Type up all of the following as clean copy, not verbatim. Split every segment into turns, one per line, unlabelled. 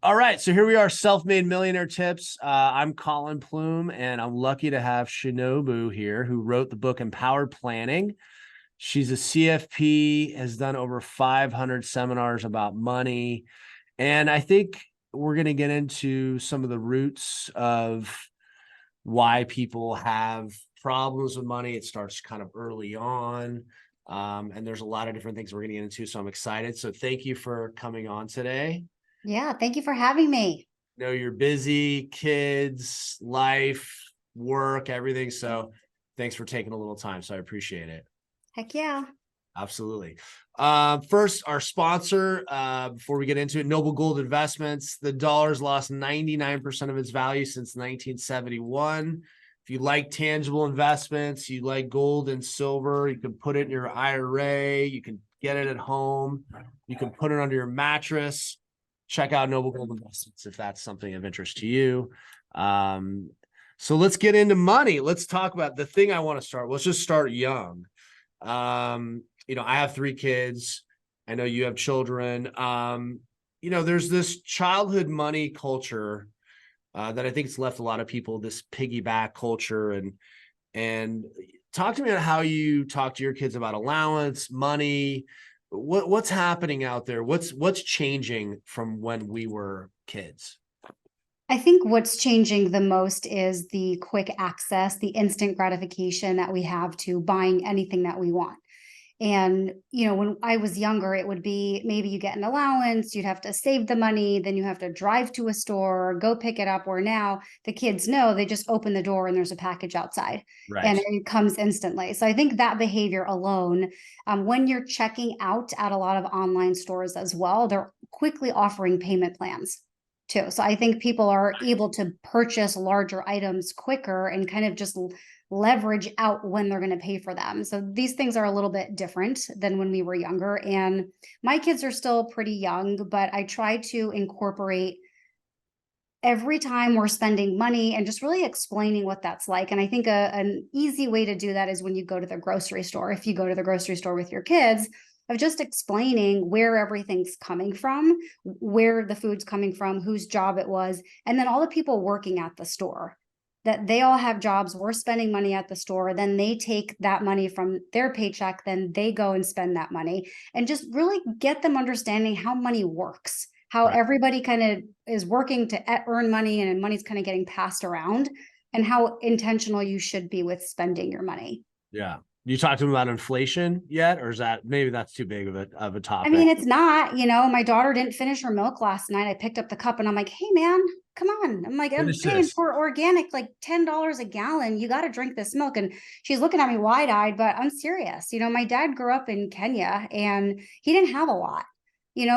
All right, so here we are, self-made millionaire tips. I'm Colin Plume, and I'm lucky to have Shinobu here, who wrote the book Empowered Planning. She's a CFP, has done over 500 seminars about money, and I think we're going to get into some of the roots of why people have problems with money. It starts kind of early on, and there's a lot of different things we're going to get into, so I'm excited. So thank you for coming on today.
Yeah, thank you for having me.
Know you're busy, kids, life, work, everything. So thanks for taking a little time. So I appreciate it.
Heck yeah.
Absolutely. First, our sponsor, before we get into it, Noble Gold Investments. The dollar's lost 99% of its value since 1971. If you like tangible investments, you like gold and silver, you can put it in your IRA, you can get it at home, you can put it under your mattress. Check out Noble Gold Investments if that's something of interest to you. So let's get into money. Let's talk about the thing I want to start. Let's just start young. I have 3 kids. I know you have children. There's this childhood money culture that I think it's left a lot of people, this piggyback culture, and talk to me about how you talk to your kids about allowance, money. What's happening out there? What's changing from when we were kids?
I think what's changing the most is the quick access, the instant gratification that we have to buying anything that we want. And, when I was younger, it would be maybe you get an allowance, you'd have to save the money, then you have to drive to a store, go pick it up. Where now the kids know they just open the door and there's a package outside and
Right.
it comes instantly. So I think that behavior alone, when you're checking out at a lot of online stores as well, they're quickly offering payment plans too. So I think people are able to purchase larger items quicker and kind of just leverage out when they're going to pay for them. So these things are a little bit different than when we were younger. And my kids are still pretty young, but I try to incorporate every time we're spending money and just really explaining what that's like. And I think an easy way to do that is when you go to the grocery store. If you go to the grocery store with your kids, of just explaining where everything's coming from, where the food's coming from, whose job it was, and then all the people working at the store, that they all have jobs. We're spending money at the store. Then they take that money from their paycheck. Then they go and spend that money, and just really get them understanding how money works, how
Right.
everybody kind of is working to earn money and money's kind of getting passed around, and how intentional you should be with spending your money.
Yeah. You talked to them about inflation yet, or is that maybe that's too big of a
I mean,
topic?
it's not, my daughter didn't finish her milk last night. I picked up the cup and I'm like, hey, man, come on. I'm like, I'm
Finish
paying
this.
for organic, like $10 a gallon. You got to drink this milk. And she's looking at me wide eyed, but I'm serious. My dad grew up in Kenya and he didn't have a lot.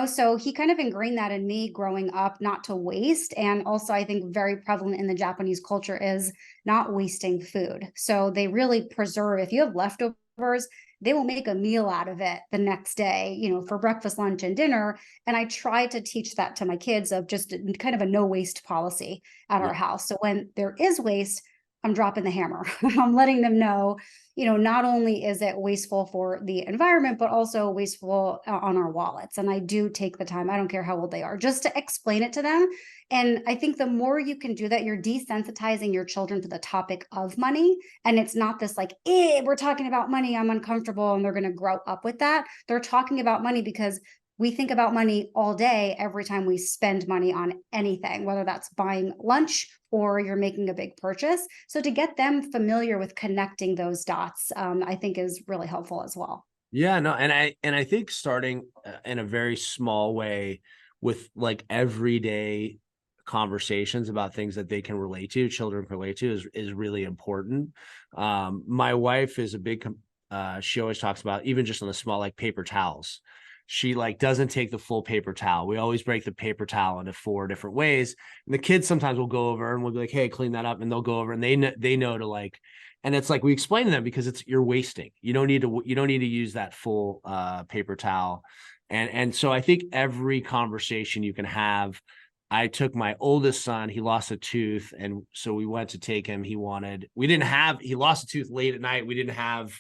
So he kind of ingrained that in me growing up, not to waste. And also, I think very prevalent in the Japanese culture is not wasting food. So they really preserve, if you have leftovers, they will make a meal out of it the next day, for breakfast, lunch, and dinner. And I try to teach that to my kids of just kind of a no waste policy at
Yeah.
our house. So when there is waste, I'm dropping the hammer. I'm letting them know, not only is it wasteful for the environment, but also wasteful on our wallets. And I do take the time, I don't care how old they are, just to explain it to them. And I think the more you can do that, you're desensitizing your children to the topic of money. And it's not this like, we're talking about money, I'm uncomfortable, and they're going to grow up with that. They're talking about money because we think about money all day, every time we spend money on anything, whether that's buying lunch or you're making a big purchase. So to get them familiar with connecting those dots, I think is really helpful as well.
Yeah, no, and I think starting in a very small way with like everyday conversations about things that they can relate to, children can relate to, is really important. My wife is a big she always talks about, even just on the small, like paper towels. She like doesn't take the full paper towel. We always break the paper towel into 4 different ways. And the kids sometimes will go over and we'll be like, "Hey, clean that up." And they'll go over and they know to like, and it's like we explain to them because you're wasting. You don't need to use that full paper towel. And so I think every conversation you can have. I took my oldest son, he lost a tooth, and so we went to take him. He lost a tooth late at night. We didn't have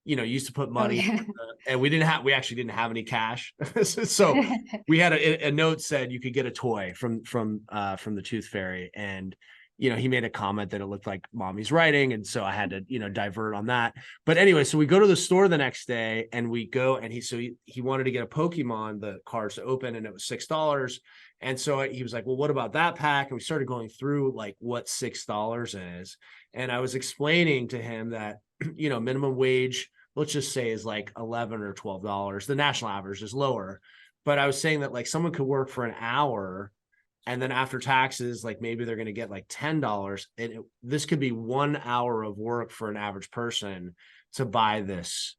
used to put
Oh,
money,
yeah.
and we actually didn't have any cash. So we had a note said you could get a toy from the Tooth Fairy. And, he made a comment that it looked like mommy's writing. And so I had to, divert on that. But anyway, so we go to the store the next day, and we go, and he wanted to get a Pokemon, the cards to open, and it was $6. And so he was like, well, what about that pack? And we started going through like what $6 is. And I was explaining to him that, minimum wage, let's just say, is like $11 or $12. The national average is lower. But I was saying that like someone could work for an hour, and then after taxes, like maybe they're going to get like $10. And this could be 1 hour of work for an average person to buy this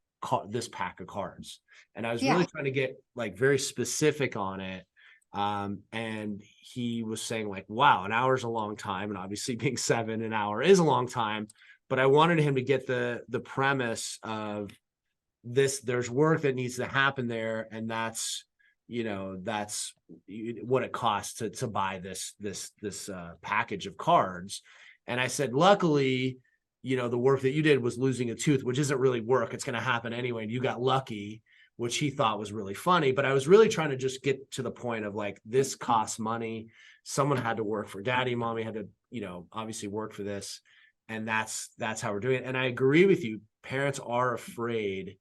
pack of cards. And I was
Yeah.
really trying to get like very specific on it. And he was saying like, wow, an hour is a long time. And obviously being 7, an hour is a long time. But I wanted him to get the premise of this. There's work that needs to happen there, and that's what it costs to buy this package of cards. And I said, luckily, the work that you did was losing a tooth, which isn't really work. It's going to happen anyway. And you got lucky, which he thought was really funny. But I was really trying to just get to the point of like, this costs money. Someone had to work for daddy. Mommy had to, obviously work for this. And that's how we're doing it. And I agree with you. Parents are afraid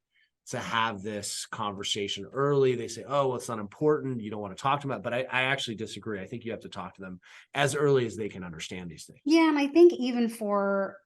to have this conversation early. They say, oh, well, it's not important. You don't want to talk to them about it. But I actually disagree. I think you have to talk to them as early as they can understand these things.
Yeah, and I think even for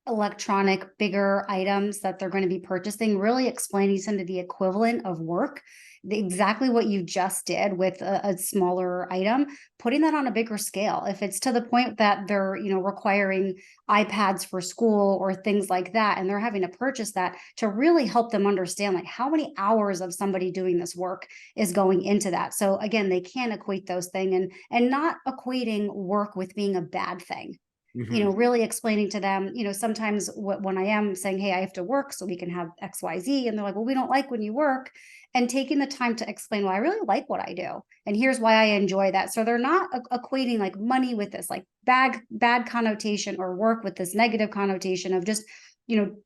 electronic bigger items that they're going to be purchasing, really explaining some of the equivalent of work, exactly what you just did with a smaller item, putting that on a bigger scale. If it's to the point that they're, requiring iPads for school or things like that, and they're having to purchase that, to really help them understand like how many hours of somebody doing this work is going into that. So again, they can equate those things, and not equating work with being a bad thing. Really explaining to them, sometimes when I am saying, hey, I have to work so we can have XYZ, and they're like, well, we don't like when you work, and taking the time to explain, well, I really like what I do, and here's why I enjoy that. So they're not equating like money with this like bad connotation, or work with this negative connotation of just,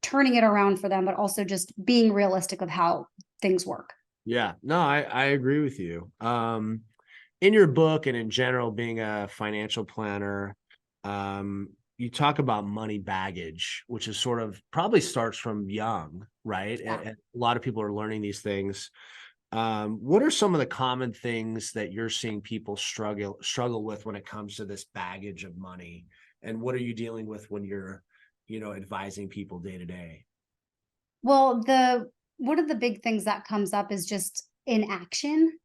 turning it around for them, but also just being realistic of how things work.
Yeah, no, I agree with you. In your book and in general, being a financial planner, you talk about money baggage, which is sort of probably starts from young, right?
Yeah.
And a lot of people are learning these things. What are some of the common things that you're seeing people struggle with when it comes to this baggage of money? And what are you dealing with when you're, advising people day to day?
Well, one of the big things that comes up is just inaction,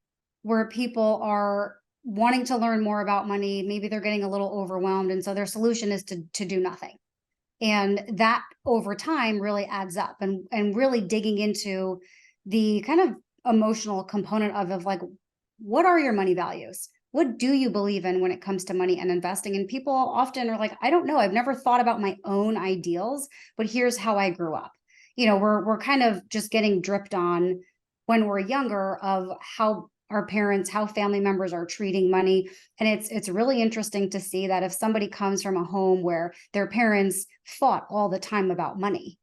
where people are wanting to learn more about money. Maybe they're getting a little overwhelmed, and so their solution is to do nothing. And that over time really adds up, and really digging into the kind of emotional component of like, what are your money values? What do you believe in when it comes to money and investing? And people often are like, I don't know, I've never thought about my own ideals, but here's how I grew up. We're kind of just getting dripped on when we're younger of how our parents, how family members are treating money. And it's really interesting to see that if somebody comes from a home where their parents fought all the time about money,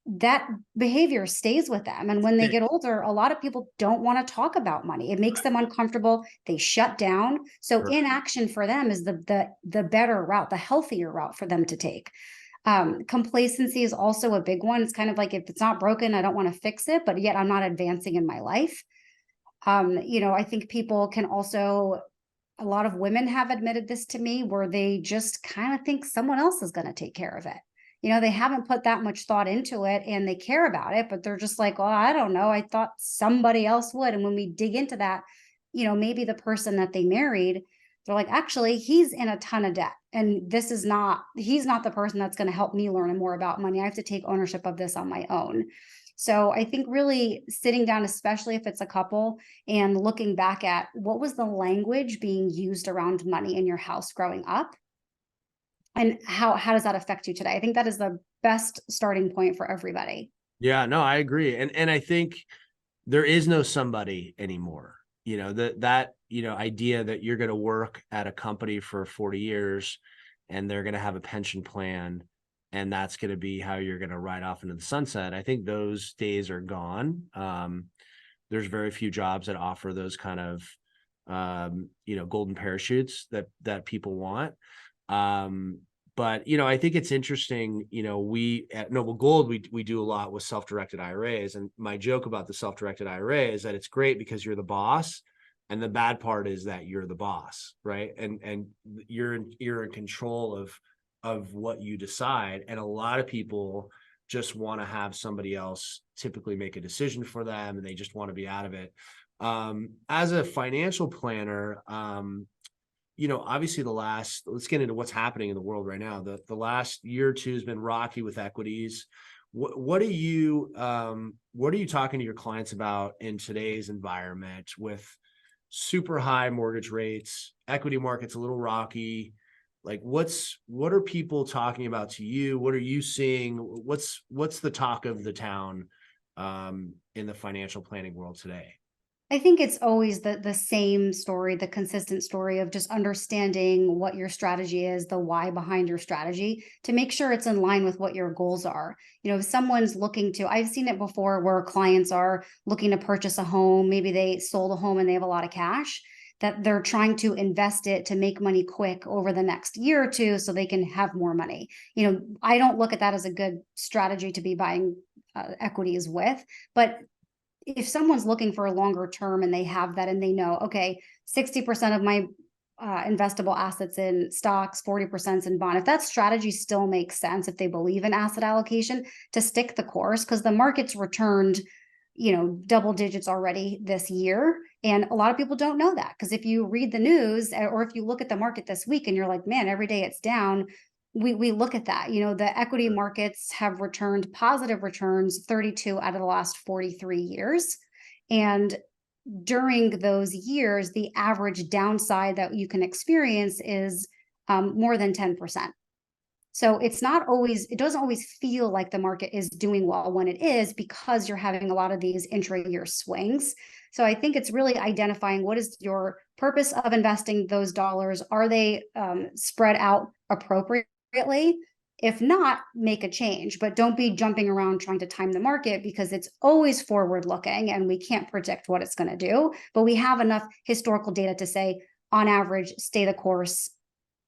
that behavior stays with them. And when they get older, a lot of people don't want to talk about money. It makes them uncomfortable. They shut down. So
Sure.
inaction for them is the better route, the healthier route for them to take. Complacency is also a big one. It's kind of like, if it's not broken, I don't want to fix it, but yet I'm not advancing in my life. I think people can also, a lot of women have admitted this to me, where they just kind of think someone else is going to take care of it. They haven't put that much thought into it, and they care about it, but they're just like, well, I don't know, I thought somebody else would. And when we dig into that, maybe the person that they married, they're like, actually, he's in a ton of debt, and he's not the person that's going to help me learn more about money. I have to take ownership of this on my own. So I think really sitting down, especially if it's a couple, and looking back at what was the language being used around money in your house growing up, and how does that affect you today? I think that is the best starting point for everybody.
Yeah, no, I agree. And I think there is no somebody anymore. That idea that you're going to work at a company for 40 years and they're going to have a pension plan and that's going to be how you're going to ride off into the sunset. I think those days are gone. There's very few jobs that offer those kind of golden parachutes that people want. But I think it's interesting. We at Noble Gold, we do a lot with self-directed IRAs, and my joke about the self-directed IRA is that it's great because you're the boss, and the bad part is that you're the boss, right? And you're in control of what you decide, and a lot of people just want to have somebody else typically make a decision for them, and they just want to be out of it. As a financial planner, obviously let's get into what's happening in the world right now. The last year or two has been rocky with equities. What are you talking to your clients about in today's environment with super high mortgage rates, equity markets a little rocky? Like what are people talking about to you? What are you seeing? What's the talk of the town in the financial planning world today?
I think it's always the same story, the consistent story of just understanding what your strategy is, the why behind your strategy, to make sure it's in line with what your goals are. If someone's I've seen it before where clients are looking to purchase a home, maybe they sold a home and they have a lot of cash, that they're trying to invest it to make money quick over the next year or two so they can have more money. I don't look at that as a good strategy to be buying equities with, but if someone's looking for a longer term and they have that and they know, okay, 60% of my investable assets in stocks, 40% in bond, if that strategy still makes sense, if they believe in asset allocation, to stick the course, because the market's returned, double digits already this year. And a lot of people don't know that, because if you read the news or if you look at the market this week and you're like, man, every day it's down, we look at that. The equity markets have returned positive returns 32 out of the last 43 years. And during those years, the average downside that you can experience is more than 10%. So it doesn't always feel like the market is doing well when it is, because you're having a lot of these intra-year swings. So I think it's really identifying what is your purpose of investing those dollars. Are they spread out appropriately? If not, make a change, but don't be jumping around trying to time the market, because it's always forward looking and we can't predict what it's going to do. But we have enough historical data to say, on average, stay the course.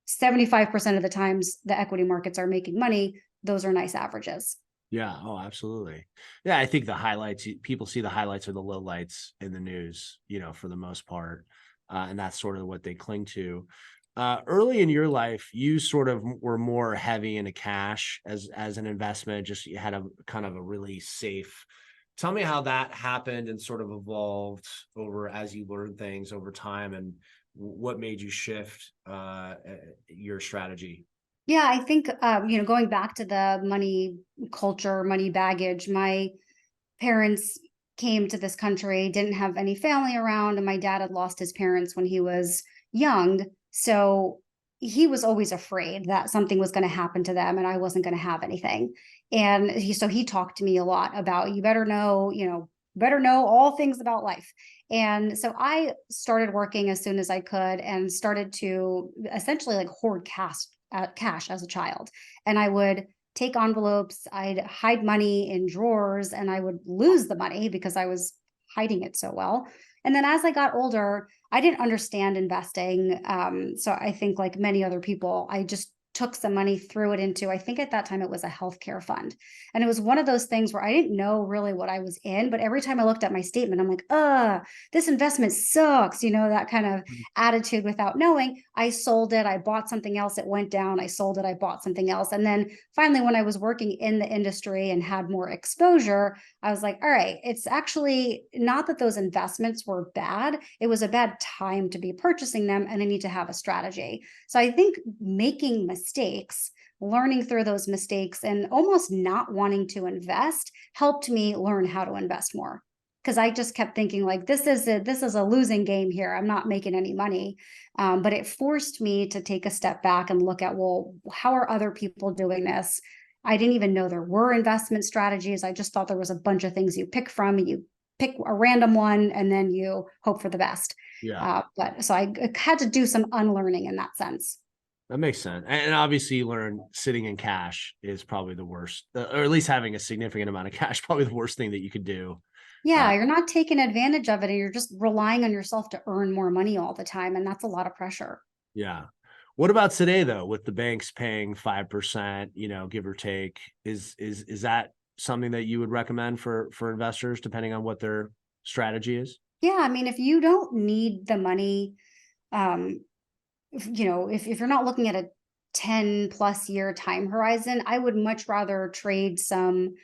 75% of the times the equity markets are making money. Those are nice averages.
Yeah. Oh, absolutely. Yeah. I think the highlights, people see the highlights or the lowlights in the news, for the most part. And that's sort of what they cling to. Early in your life, you sort of were more heavy into cash as an investment. Just you had a kind of a really safe. Tell me how that happened and sort of evolved over as you learned things over time, and what made you shift your strategy.
Yeah, I think going back to the money culture, money baggage. My parents came to this country, didn't have any family around, and my dad had lost his parents when he was young. So he was always afraid that something was going to happen to them and I wasn't going to have anything. And he talked to me a lot about, you better know all things about life. And so I started working as soon as I could and started to essentially like hoard cash as a child. And I would take envelopes, I'd hide money in drawers, and I would lose the money because I was hiding it so well. And then as I got older, I didn't understand investing. So I think, like many other people, I just took some money, threw it into, I think at that time it was a healthcare fund. And it was one of those things where I didn't know really what I was in, but every time I looked at my statement, I'm like, this investment sucks, that kind of attitude without knowing. I sold it, I bought something else, it went down, I sold it, I bought something else. And then finally, when I was working in the industry and had more exposure, I was like, all right, it's actually not that those investments were bad. It was a bad time to be purchasing them, and I need to have a strategy. So I think making mistakes, learning through those mistakes, and almost not wanting to invest helped me learn how to invest more. Because I just kept thinking like, this is a losing game here. I'm not making any money. But it forced me to take a step back and look at, well, how are other people doing this? I didn't even know there were investment strategies. I just thought there was a bunch of things you pick from. You pick a random one and then you hope for the best.
Yeah.
But so I had to do some unlearning in that sense.
That makes sense. And obviously you learn sitting in cash is probably the worst, or at least having a significant amount of cash, probably the worst thing that you could do.
Yeah, you're not taking advantage of it and you're just relying on yourself to earn more money all the time. And that's a lot of pressure.
Yeah. What about today though, with the banks paying 5%, give or take? Is that something that you would recommend for investors depending on what their strategy is?
Yeah, I mean, if you don't need the money, um, if you're not looking at a 10+ year time horizon, I would much rather trade some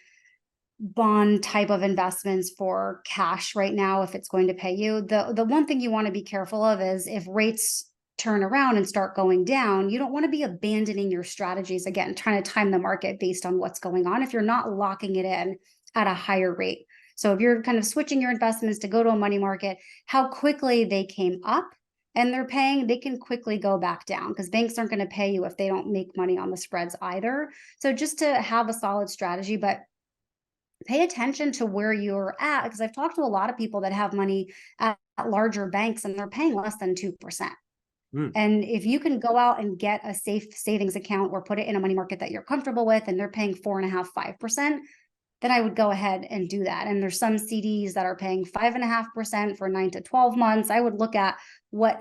bond type of investments for cash right now if it's going to pay you. The one thing you want to be careful of is if rates turn around and start going down, you don't want to be abandoning your strategies again, trying to time the market based on what's going on if you're not locking it in at a higher rate. So if you're kind of switching your investments to go to a money market, how quickly they came up and they're paying, they can quickly go back down because banks aren't going to pay you if they don't make money on the spreads either. So just to have a solid strategy, but pay attention to where you're at, because I've talked to a lot of people that have money at larger banks and they're paying less than 2%.
Hmm.
And if you can go out and get a safe savings account or put it in a money market that you're comfortable with and they're paying 4.5%, 5%, then I would go ahead and do that. And there's some CDs that are paying 5.5% for 9 to 12 months. I would look at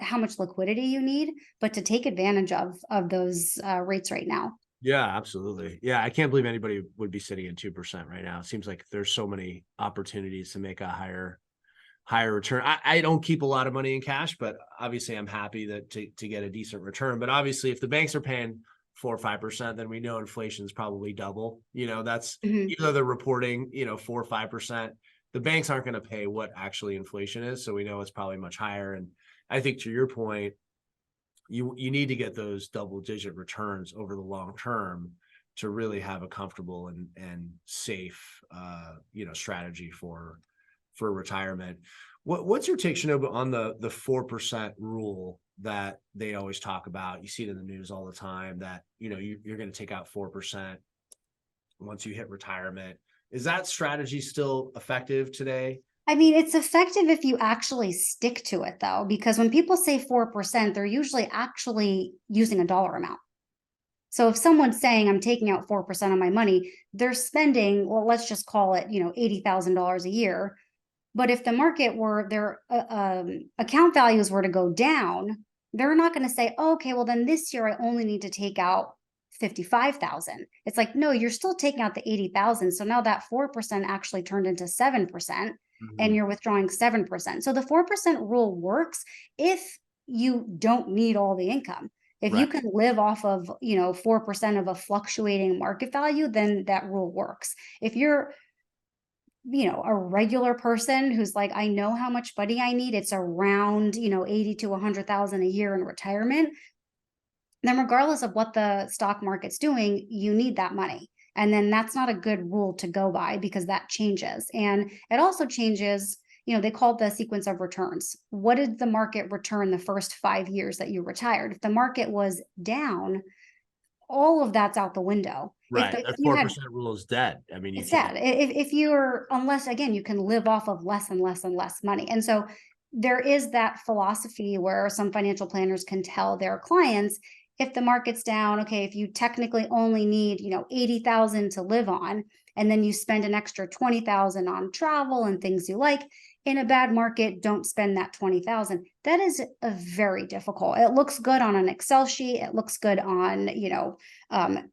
how much liquidity you need, but to take advantage of those rates right now.
Yeah, absolutely. Yeah, I can't believe anybody would be sitting at 2% right now. It seems like there's so many opportunities to make a higher return. I don't keep a lot of money in cash, but obviously I'm happy that to get a decent return. But obviously, if the banks are paying 4 or 5%, then we know inflation is probably double. That's
Mhm.
even though they're reporting, 4 or 5%, the banks aren't going to pay what actually inflation is. So we know it's probably much higher. And I think to your point, you need to get those double digit returns over the long term to really have a comfortable and safe strategy for retirement. What's your take, Shinobu, on the 4% rule that they always talk about? You see it in the news all the time that you're going to take out 4% once you hit retirement. Is that strategy still effective today?
I mean, it's effective if you actually stick to it, though, because when people say 4%, they're usually actually using a dollar amount. So if someone's saying I'm taking out 4% of my money, they're spending, well, let's just call it, $80,000 a year. But if the market were their account values were to go down, they're not going to say, oh, okay, well, then this year I only need to take out 55,000. It's like, no, you're still taking out the 80,000. So now that 4% actually turned into 7% and
Mhm.
you're withdrawing 7%. So the 4% rule works if you don't need all the income. If you
Right.
can live off of, 4% of a fluctuating market value, then that rule works. If you're a regular person who's like, I know how much money I need. It's around, 80 to 100,000 a year in retirement. Then regardless of what the stock market's doing, you need that money. And then that's not a good rule to go by because that changes. And it also changes, they call it the sequence of returns. What did the market return the first 5 years that you retired? If the market was down, all of that's out the window.
Right.
If
That
you
four
had
percent rule is dead. I mean, you
It's
can't.
sad. If you're, unless again, you can live off of less and less and less money. And so there is that philosophy where some financial planners can tell their clients, if the market's down, okay, if you technically only need, 80,000 to live on, and then you spend an extra 20,000 on travel and things you like, in a bad market, don't spend that 20,000. That is a very difficult. It looks good on an Excel sheet. It looks good on,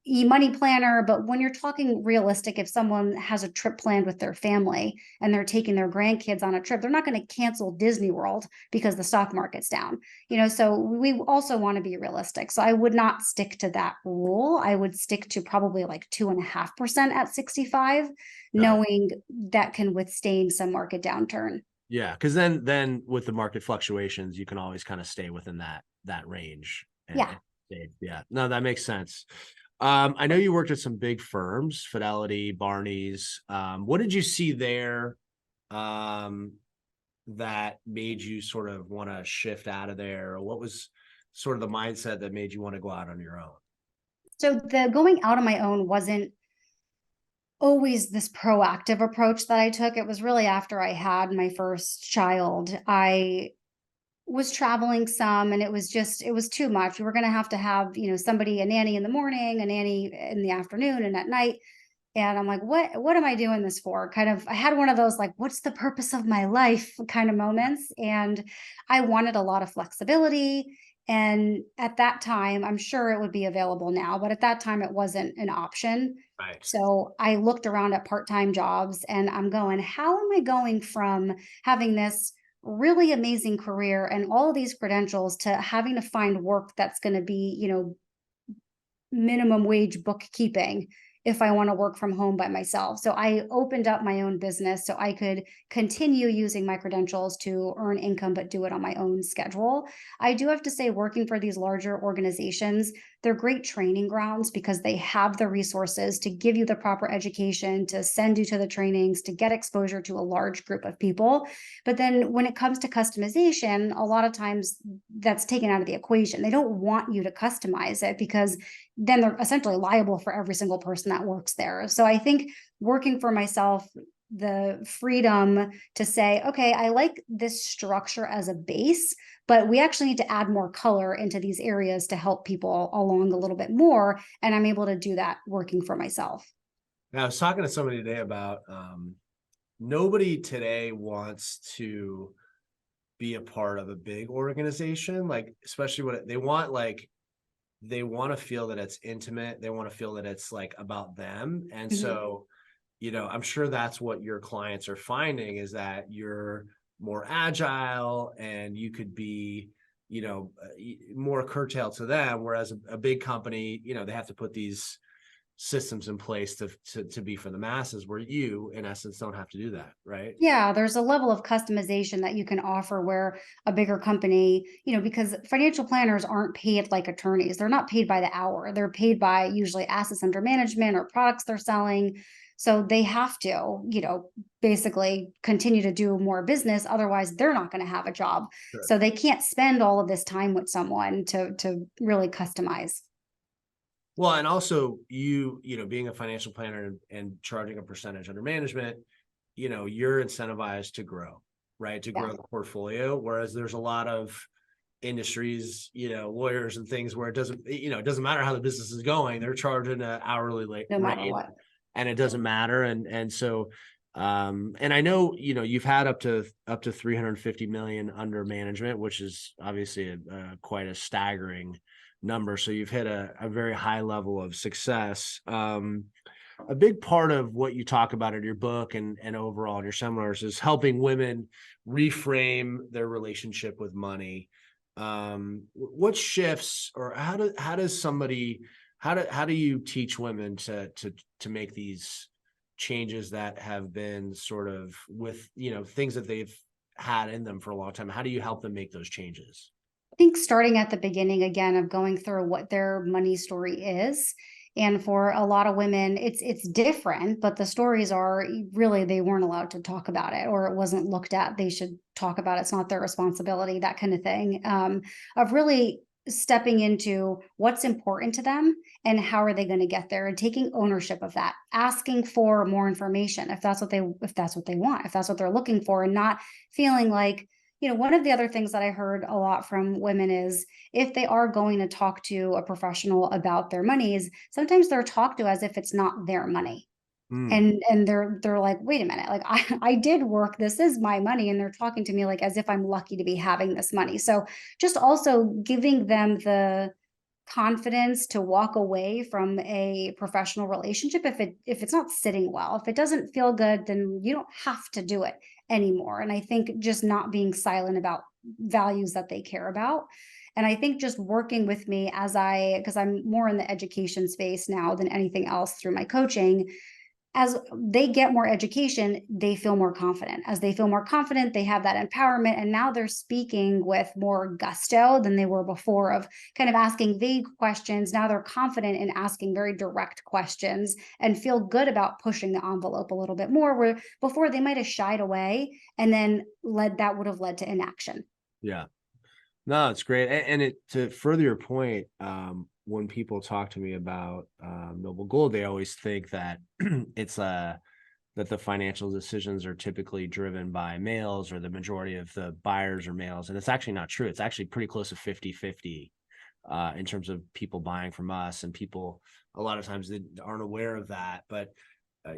e-money planner. But when you're talking realistic, if someone has a trip planned with their family and they're taking their grandkids on a trip, they're not going to cancel Disney World because the stock market's down. So we also want to be realistic. So I would not stick to that rule. I would stick to probably like 2.5% at 65,
Got it.
knowing that can withstand some market downturn.
Yeah, because then with the market fluctuations, you can always kind of stay within that range
Yeah.
and save. Yeah, no, that makes sense. I know you worked at some big firms, Fidelity, Barney's. What did you see there um, that made you sort of want to shift out of there? Or what was sort of the mindset that made you want to go out on your own?
So the going out on my own wasn't always this proactive approach that I took. It was really after I had my first child. I was traveling some, and it was too much. We were going to have, somebody, a nanny in the morning, a nanny in the afternoon and at night. And I'm like, what am I doing this for? Kind of, I had one of those, like, what's the purpose of my life kind of moments. And I wanted a lot of flexibility. And at that time, I'm sure it would be available now, but at that time it wasn't an option.
Right.
So I looked around at part-time jobs, and I'm going, how am I going from having this really amazing career and all of these credentials to having to find work that's going to be, minimum wage bookkeeping if I want to work from home by myself. So I opened up my own business so I could continue using my credentials to earn income, but do it on my own schedule. I do have to say, working for these larger organizations, they're great training grounds because they have the resources to give you the proper education, to send you to the trainings, to get exposure to a large group of people. But then when it comes to customization, a lot of times that's taken out of the equation. They don't want you to customize it because then they're essentially liable for every single person that works there. So I think working for myself, the freedom to say, okay, I like this structure as a base, but we actually need to add more color into these areas to help people along a little bit more. And I'm able to do that working for myself.
Now, I was talking to somebody today about nobody today wants to be a part of a big organization, like especially what they want, like they want to feel that it's intimate. They want to feel that it's like about them. And so, I'm sure that's what your clients are finding, is that you're more agile and you could be, more curtailed to them. Whereas a big company, they have to put these systems in place to be for the masses, where you in essence don't have to do that, right?
Yeah, there's a level of customization that you can offer where a bigger company, because financial planners aren't paid like attorneys. They're not paid by the hour. They're paid by usually assets under management or products they're selling. So they have to, basically continue to do more business. Otherwise, they're not going to have a job.
Sure.
So they can't spend all of this time with someone to really customize.
Well, and also being a financial planner and charging a percentage under management, you're incentivized to grow, right? To
Yeah,
grow the portfolio. Whereas there's a lot of industries, lawyers and things where it doesn't matter how the business is going, they're charging an hourly
no matter
rate,
what.
and it doesn't matter. And so, and I know, you've had up to 350 million under management, which is obviously quite a staggering number. So you've hit a very high level of success. A big part of what you talk about in your book and overall in your seminars is helping women reframe their relationship with money. What shifts, or how do you teach women to make these changes that have been sort of with, things that they've had in them for a long time? How do you help them make those changes?
I think starting at the beginning again of going through what their money story is. And for a lot of women, it's different, but the stories are really, they weren't allowed to talk about it, or it wasn't looked at. They should talk about it. It's not their responsibility, that kind of thing. Of really stepping into what's important to them and how are they going to get there, and taking ownership of that, asking for more information if that's what they want, if that's what they're looking for, and not feeling like, one of the other things that I heard a lot from women is if they are going to talk to a professional about their monies, sometimes they're talked to as if it's not their money.
Mm,
And they're like, wait a minute, like I did work, this is my money. And they're talking to me like as if I'm lucky to be having this money. So just also giving them the confidence to walk away from a professional relationship if it's not sitting well. If it doesn't feel good, then you don't have to do it anymore. And I think just not being silent about values that they care about. And I think just working with me because I'm more in the education space now than anything else through my coaching, as they get more education, they feel more confident. As they feel more confident, they have that empowerment. And now they're speaking with more gusto than they were before, of kind of asking vague questions. Now they're confident in asking very direct questions and feel good about pushing the envelope a little bit more, where before they might have shied away and then would have led to inaction.
yeah. No, it's great. And to further your point, when people talk to me about Noble Gold, they always think that it's that the financial decisions are typically driven by males, or the majority of the buyers are males. And it's actually not true. It's actually pretty close to 50-50 in terms of people buying from us, and people a lot of times they aren't aware of that. But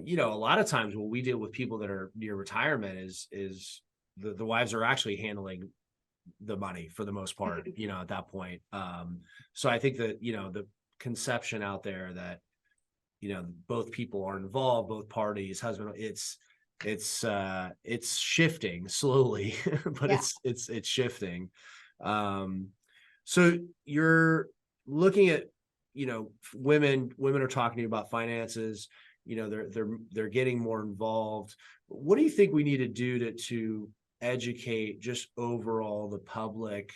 you know, a lot of times what we deal with people that are near retirement is the wives are actually handling the money for the most part, you know, at that point. So I think that, you know, the conception out there that, you know, both people are involved, both parties, husband, it's shifting slowly, but
Yeah.
it's shifting. Um, so you're looking at, you know, women are talking to you about finances, you know, they're getting more involved. What do you think we need to do to educate just overall the public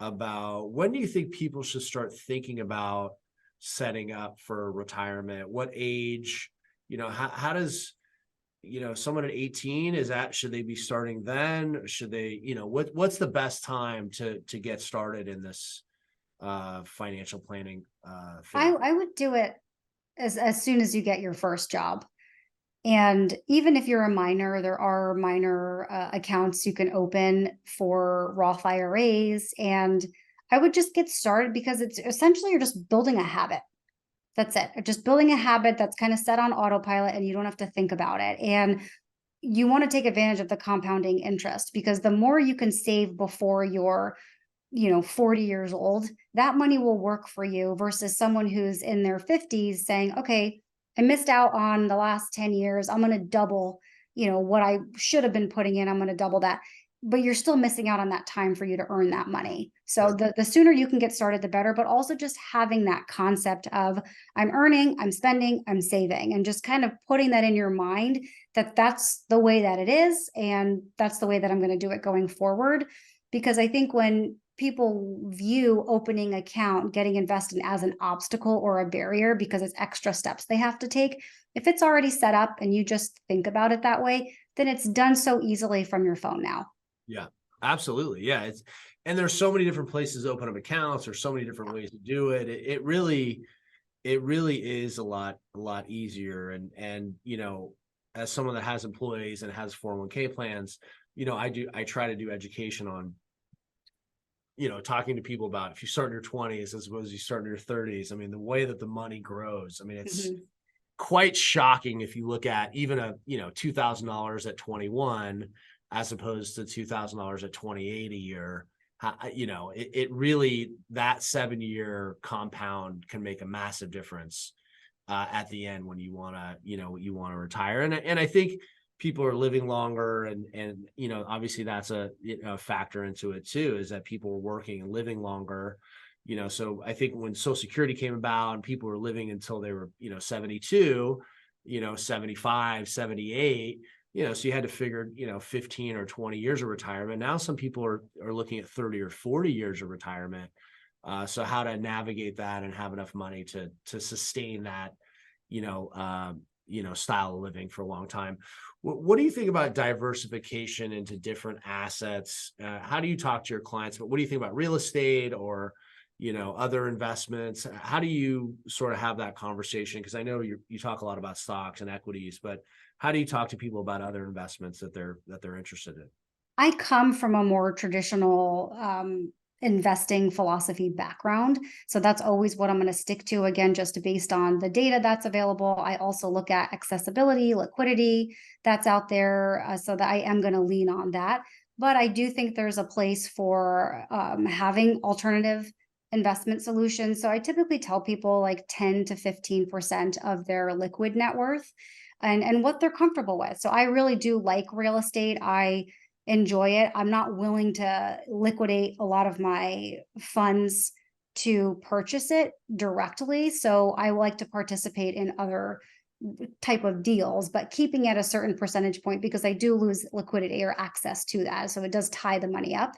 about, when do you think people should start thinking about setting up for retirement? What age, you know, how does, you know, someone at 18, should they be starting then? Should they, you know, what's the best time to get started in this financial planning phase?
I would do it as soon as you get your first job. And even if you're a minor, there are minor accounts you can open for Roth IRAs. And I would just get started, because it's essentially you're just building a habit. That's it. Just building a habit that's kind of set on autopilot, and you don't have to think about it. And you want to take advantage of the compounding interest, because the more you can save before you're 40 years old, that money will work for you, versus someone who's in their 50s saying, okay, I missed out on the last 10 years. I'm going to double, what I should have been putting in. I'm going to double that. But you're still missing out on that time for you to earn that money. So
Sure.
the sooner you can get started, the better. But also just having that concept of, I'm earning, I'm spending, I'm saving, and just kind of putting that in your mind that that's the way that it is. And that's the way that I'm going to do it going forward. Because I think when people view opening account, getting invested as an obstacle or a barrier because it's extra steps they have to take, if it's already set up and you just think about it that way, then it's done so easily from your phone now.
Yeah, absolutely. Yeah. And there's so many different places to open up accounts. There's so many different ways to do it. It really is a lot easier. And, you know, as someone that has employees and has 401k plans, you know, I try to do education on, you know, talking to people about, if you start in your 20s as opposed to you start in your 30s, I mean, the way that the money grows, I mean, it's
Mhm.
quite shocking if you look at even a, you know, $2,000 at 21 as opposed to $2,000 at 28 a year. You know, it really, that 7-year compound can make a massive difference at the end when you want to, you know, you want to retire. And I think people are living longer, and you know, obviously that's a, you know, factor into it too, is that people are working and living longer. You know, so I think when Social Security came about and people were living until they were, you know, 72, you know, 75, 78, you know, so you had to figure, you know, 15 or 20 years of retirement. Now some people are looking at 30 or 40 years of retirement. So how to navigate that and have enough money to sustain that, you know, style of living for a long time. What do you think about diversification into different assets? How do you talk to your clients? But what do you think about real estate, or, you know, other investments? How do you sort of have that conversation? Because I know you talk a lot about stocks and equities, but how do you talk to people about other investments that they're interested in?
I come from a more traditional investing philosophy background. So that's always what I'm going to stick to, again, just based on the data that's available. I also look at accessibility, liquidity that's out there, so that I am going to lean on that. But I do think there's a place for having alternative investment solutions. So I typically tell people like 10 to 15% of their liquid net worth and what they're comfortable with. So I really do like real estate. I enjoy it. I'm not willing to liquidate a lot of my funds to purchase it directly. So I like to participate in other type of deals, but keeping at a certain percentage point, because I do lose liquidity or access to that. So it does tie the money up.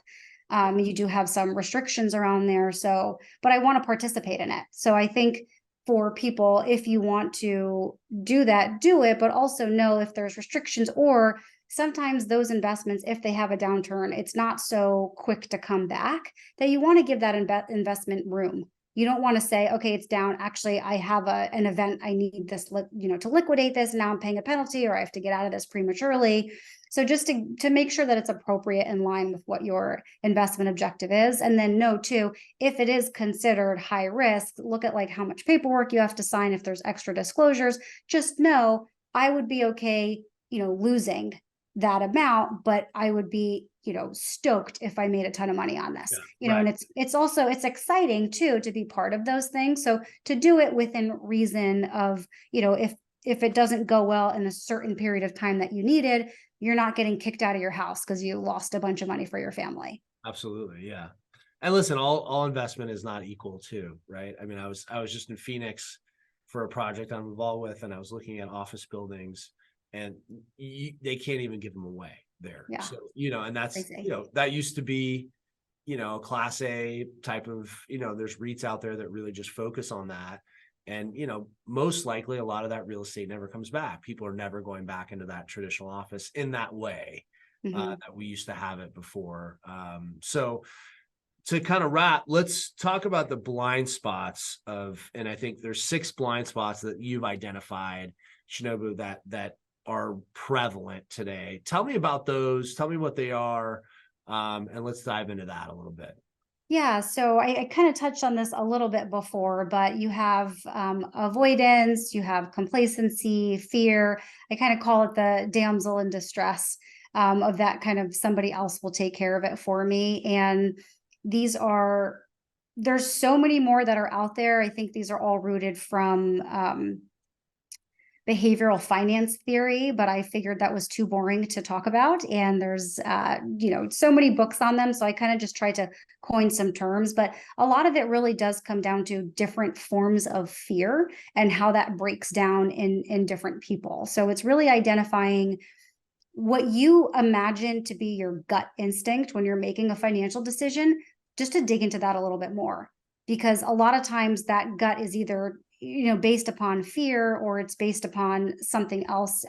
You do have some restrictions around there. So, but I want to participate in it. So I think for people, if you want to do that, do it, but also know if there's restrictions, or sometimes those investments, if they have a downturn, it's not so quick to come back, that you want to give that investment room. You don't want to say, okay, it's down. Actually, I have an event. I need this, to liquidate this. And now I'm paying a penalty, or I have to get out of this prematurely. So just to make sure that it's appropriate in line with what your investment objective is. And then know too, if it is considered high risk, look at like how much paperwork you have to sign. If there's extra disclosures, just know I would be okay, losing that amount, but I would be, stoked if I made a ton of money on this,
right.
and it's also, it's exciting too, to be part of those things. So to do it within reason of, if it doesn't go well in a certain period of time that you needed, you're not getting kicked out of your house because you lost a bunch of money for your family.
Absolutely. Yeah. And listen, all investment is not equal too, right? I mean, I was just in Phoenix for a project I'm involved with, and I was looking at office buildings, and they can't even give them away there.
Yeah.
So, and that's,
Crazy.
that used to be, class A type of, there's REITs out there that really just focus on that. And, most likely a lot of that real estate never comes back. People are never going back into that traditional office in that way that we used to have it before. So to kind of wrap, let's talk about the blind spots and I think there's 6 blind spots that you've identified, Shinobu, that are prevalent today. Tell me about those. Tell me what they are. And let's dive into that a little bit.
Yeah, so I kind of touched on this a little bit before, but you have avoidance, you have complacency, fear. I kind of call it the damsel in distress, of that kind of, somebody else will take care of it for me. And there's so many more that are out there. I think these are all rooted from behavioral finance theory, but I figured that was too boring to talk about. And there's, so many books on them. So I kind of just tried to coin some terms, but a lot of it really does come down to different forms of fear and how that breaks down in different people. So it's really identifying what you imagine to be your gut instinct when you're making a financial decision, just to dig into that a little bit more. Because a lot of times that gut is either, based upon fear, or it's based upon something else.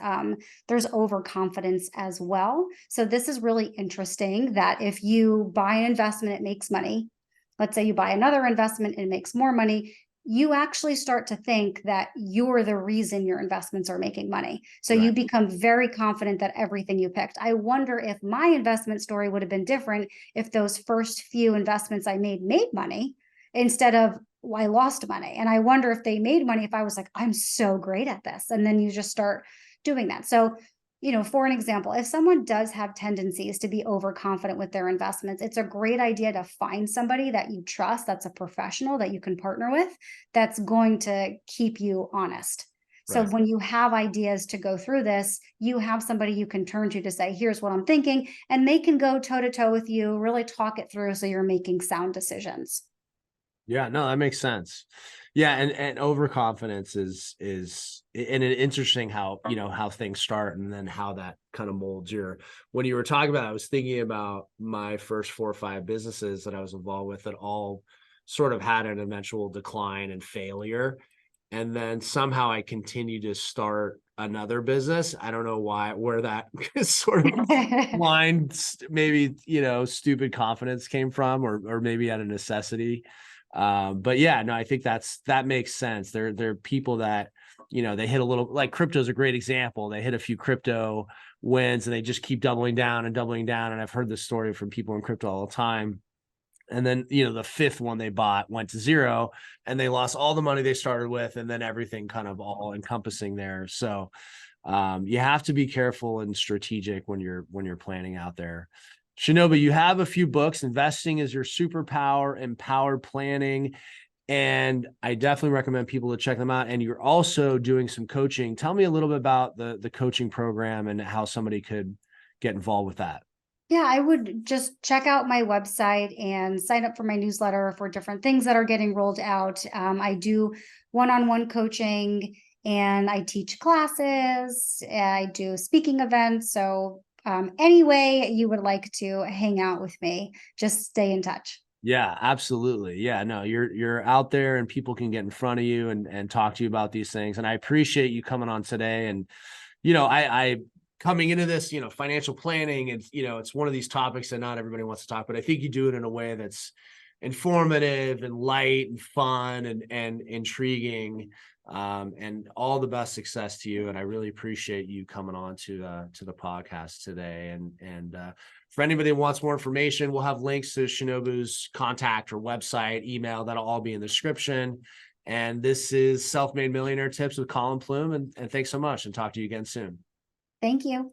There's overconfidence as well. So this is really interesting that if you buy an investment, it makes money. Let's say you buy another investment and it makes more money. You actually start to think that you're the reason your investments are making money. So
Right.
you become very confident that everything you picked. I wonder if my investment story would have been different if those first few investments I made money instead of, well, I lost money. And I wonder if they made money if I was like, I'm so great at this. And then you just start doing that. So, for an example, if someone does have tendencies to be overconfident with their investments, it's a great idea to find somebody that you trust, that's a professional that you can partner with, that's going to keep you honest. So
Right.
when you have ideas to go through this, you have somebody you can turn to say, here's what I'm thinking, and they can go toe to toe with you, really talk it through so you're making sound decisions.
Yeah, no, that makes sense. Yeah, and overconfidence and it interesting how, how things start and then how that kind of molds when you were talking about it, I was thinking about my first 4 or 5 businesses that I was involved with that all sort of had an eventual decline and failure. And then somehow I continued to start another business. I don't know where that sort of blind, maybe, stupid confidence came from, or maybe out of necessity. But yeah, no, I think that makes sense. There are people that, they hit a little, like crypto is a great example. They hit a few crypto wins and they just keep doubling down and doubling down. And I've heard this story from people in crypto all the time. And then, the 5th one they bought went to zero and they lost all the money they started with, and then everything kind of all encompassing there. So you have to be careful and strategic when you're planning out there. Shinobu, you have a few books. Investing is Your Superpower, Empowered Planning, and I definitely recommend people to check them out. And you're also doing some coaching. Tell me a little bit about the coaching program and how somebody could get involved with that.
Yeah, I would just check out my website and sign up for my newsletter for different things that are getting rolled out. I do one-on-one coaching and I teach classes. I do speaking events. So any way you would like to hang out with me, just stay in touch.
Yeah, absolutely. Yeah, no, you're out there and people can get in front of you and talk to you about these things. And I appreciate you coming on today. And, I coming into this, financial planning, and, it's one of these topics that not everybody wants to talk, but I think you do it in a way that's informative and light and fun and intriguing. And all the best success to you. And I really appreciate you coming on to the podcast today. And for anybody who wants more information, we'll have links to Shinobu's contact or website, email. That'll all be in the description. And this is Self-Made Millionaire Tips with Colin Plume. And thanks so much, and talk to you again soon.
Thank you.